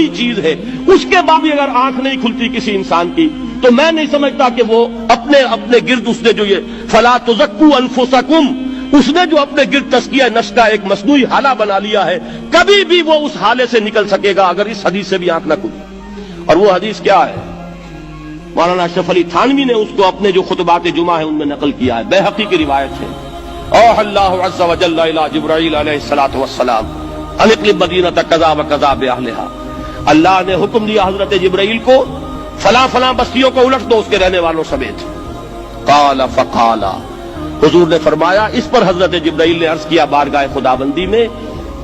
بڑی چیز ہے، اس کے بعد بھی اگر آنکھ نہیں کھلتی کسی انسان کی تو میں نہیں سمجھتا کہ وہ اپنے گرد اس نے جو یہ فلا تزکوا انفسکم، اس نے جو اپنے گرد تزکیہ نفس کا ایک مصنوعی حالہ بنا لیا ہے، کبھی بھی وہ اس حالے سے نکل سکے گا اگر اس حدیث سے بھی آنکھ نہ کھلی۔ اور وہ حدیث کیا ہے؟ مولانا اشرف علی تھانوی نے اس کو اپنے جو خطبات جمعہ ہیں ان میں نقل کیا ہے، بیہقی کی روایت ہے۔ اوحى اللہ عز وجل الى جبرائیل علیہ الصلوۃ والسلام ان اقلب مدینۃ کذا وکذا باہلھا، اللہ نے حکم دیا حضرت جبرائیل کو فلاں فلاں بستیوں کو الٹ دو اس کے رہنے والوں سمیت۔ قال فقال، حضور نے فرمایا، اس پر حضرت جبرائیل نے عرض کیا بارگاہ خداوندی میں،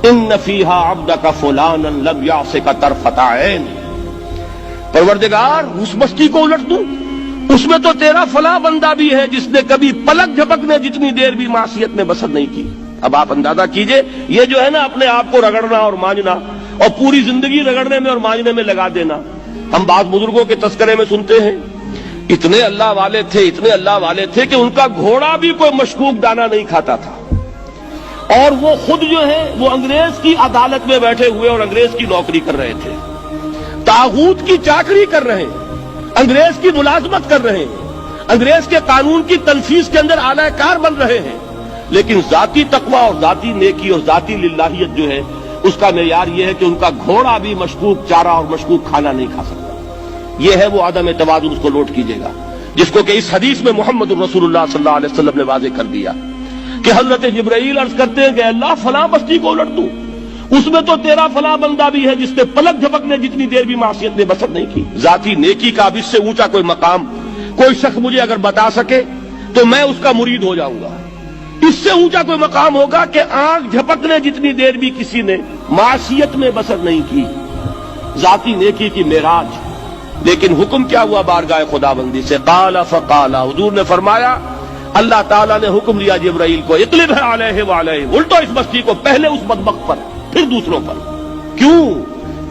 ان فیہا عبدک فلانا لم یعصک طرفۃ عین، پروردگار اس بستی کو الٹ دوں، اس میں تو تیرا فلاں بندہ بھی ہے جس نے کبھی پلک جھپکنے جتنی دیر بھی معصیت میں بسر نہیں کی۔ اب آپ اندازہ کیجئے، یہ جو ہے نا اپنے آپ کو رگڑنا اور مانجنا اور پوری زندگی رگڑنے میں اور مانجنے میں لگا دینا، ہم بعض بزرگوں کے تذکرے میں سنتے ہیں اتنے اللہ والے تھے کہ ان کا گھوڑا بھی کوئی مشکوک دانہ نہیں کھاتا تھا، اور وہ خود جو ہے وہ انگریز کی عدالت میں بیٹھے ہوئے اور انگریز کی نوکری کر رہے تھے، طاغوت کی چاکری کر رہے ہیں، انگریز کی ملازمت کر رہے ہیں، انگریز کے قانون کی تنفیذ کے اندر اعلی کار بن رہے ہیں، لیکن ذاتی تقویٰ اور ذاتی نیکی اور ذاتی للہیت جو ہے اس کا معیار یہ ہے کہ ان کا گھوڑا بھی مشکوک چارہ اور مشکوک کھانا نہیں کھا سکتا۔ یہ ہے وہ عدم توازن، اس کو نوٹ کیجئے گا، جس کو کہ اس حدیث میں محمد الرسول اللہ صلی اللہ علیہ وسلم نے واضح کر دیا کہ حضرت جبرائیل عرض کرتے ہیں کہ اللہ فلاں بستی کو الٹ دوں، اس میں تو تیرا فلاں بندہ بھی ہے جس نے پلک جھپکنے جتنی دیر بھی معصیت میں بسر نہیں کی۔ ذاتی نیکی کا اب اس سے اونچا کوئی مقام کوئی شخص مجھے اگر بتا سکے تو میں اس کا مرید ہو جاؤں گا۔ اس سے اونچا کوئی مقام ہوگا کہ آنکھ جھپکنے جتنی دیر بھی کسی نے معصیت میں بسر نہیں کی، ذاتی نیکی کی معراج۔ لیکن حکم کیا ہوا بارگاہ خداوندی سے؟ قال فقال، حضور نے فرمایا، اللہ تعالیٰ نے حکم دیا جبرائیل کو، اقلب علیہ وعلیہ، الٹو اس بستی کو، پہلے اس بدبخت پر پھر دوسروں پر۔ کیوں؟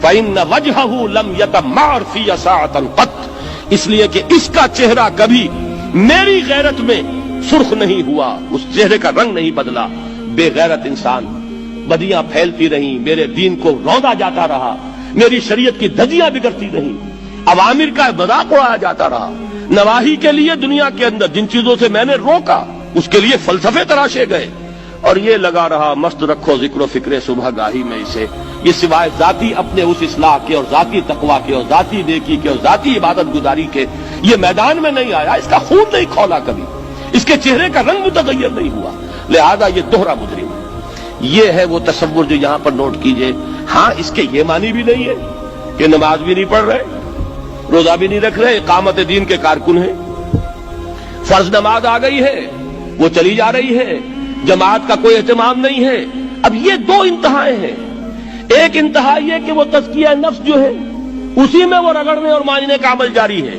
فإن وجهه لم يتمعر في ساعة قط، اس لیے کہ اس کا چہرہ کبھی میری غیرت میں سرخ نہیں ہوا، اس چہرے کا رنگ نہیں بدلا۔ بے غیرت انسان، بدیاں پھیلتی رہیں، میرے دین کو روندا جاتا رہا، میری شریعت کی دھجیاں بگڑتی رہیں، عوامر کا مذاق اڑایا جاتا رہا، نواہی کے لیے دنیا کے اندر جن چیزوں سے میں نے روکا اس کے لیے فلسفے تراشے گئے، اور یہ لگا رہا مست رکھو ذکر و فکر صبح گاہی میں اسے، یہ سوائے ذاتی اپنے اس اصلاح کے اور ذاتی تقویٰ کے اور ذاتی نیکی کے اور ذاتی عبادت گزاری کے یہ میدان میں نہیں آیا، اس کا خون نہیں کھولا کبھی، اس کے چہرے کا رنگ متغیر نہیں ہوا، لہذا یہ دوہرا مجرم ہے۔ یہ ہے وہ تصور جو یہاں پر نوٹ کیجئے۔ ہاں، اس کے یہ معنی بھی نہیں ہے کہ نماز بھی نہیں پڑھ رہے، روزہ بھی نہیں رکھ رہے، اقامت دین کے کارکن ہیں، فرض نماز آ گئی ہے وہ چلی جا رہی ہے، جماعت کا کوئی اہتمام نہیں ہے۔ اب یہ دو انتہائیں ہیں، ایک انتہا یہ کہ وہ تزکیہ نفس جو ہے اسی میں وہ رگڑنے اور مانجنے کا عمل جاری ہے،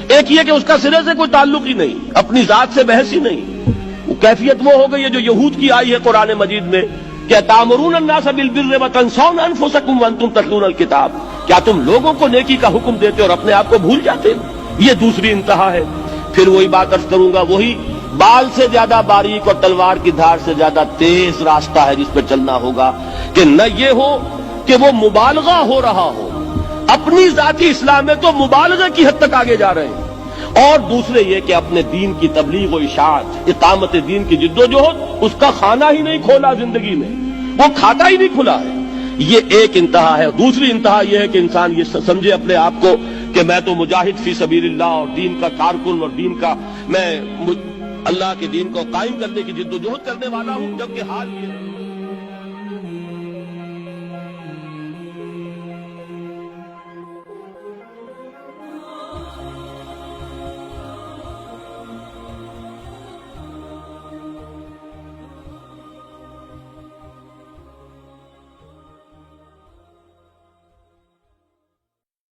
ایک یہ کہ اس کا سرے سے کوئی تعلق ہی نہیں، اپنی ذات سے بحث ہی نہیں۔ وہ کیفیت وہ ہو گئی ہے جو یہود کی آئی ہے قرآن مجید میں کہ تامرون الناس بالبر وتنسون انفسکم وانتم تتلون الکتاب، کیا تم لوگوں کو نیکی کا حکم دیتے اور اپنے آپ کو بھول جاتے؟ یہ دوسری انتہا ہے۔ پھر وہی بات عرض کروں گا، وہی بال سے زیادہ باریک اور تلوار کی دھار سے زیادہ تیز راستہ ہے جس پہ چلنا ہوگا، کہ نہ یہ ہو کہ وہ مبالغہ ہو رہا ہو، اپنی ذاتی اصلاح میں تو مبالغہ کی حد تک آگے جا رہے ہیں، اور دوسرے یہ کہ اپنے دین کی تبلیغ و اشاعت، اقامت دین کی جد و جہد، اس کا کھانا ہی نہیں کھولا زندگی میں، وہ کھاتا ہی نہیں کھلا ہے۔ یہ ایک انتہا ہے۔ دوسری انتہا یہ ہے کہ انسان یہ سمجھے اپنے آپ کو کہ میں تو مجاہد فی سبیل اللہ اور دین کا کارکن اور دین کا میں اللہ کے دین کو قائم کرنے کی جد و جہد کرنے والا ہوں، جبکہ حال یہ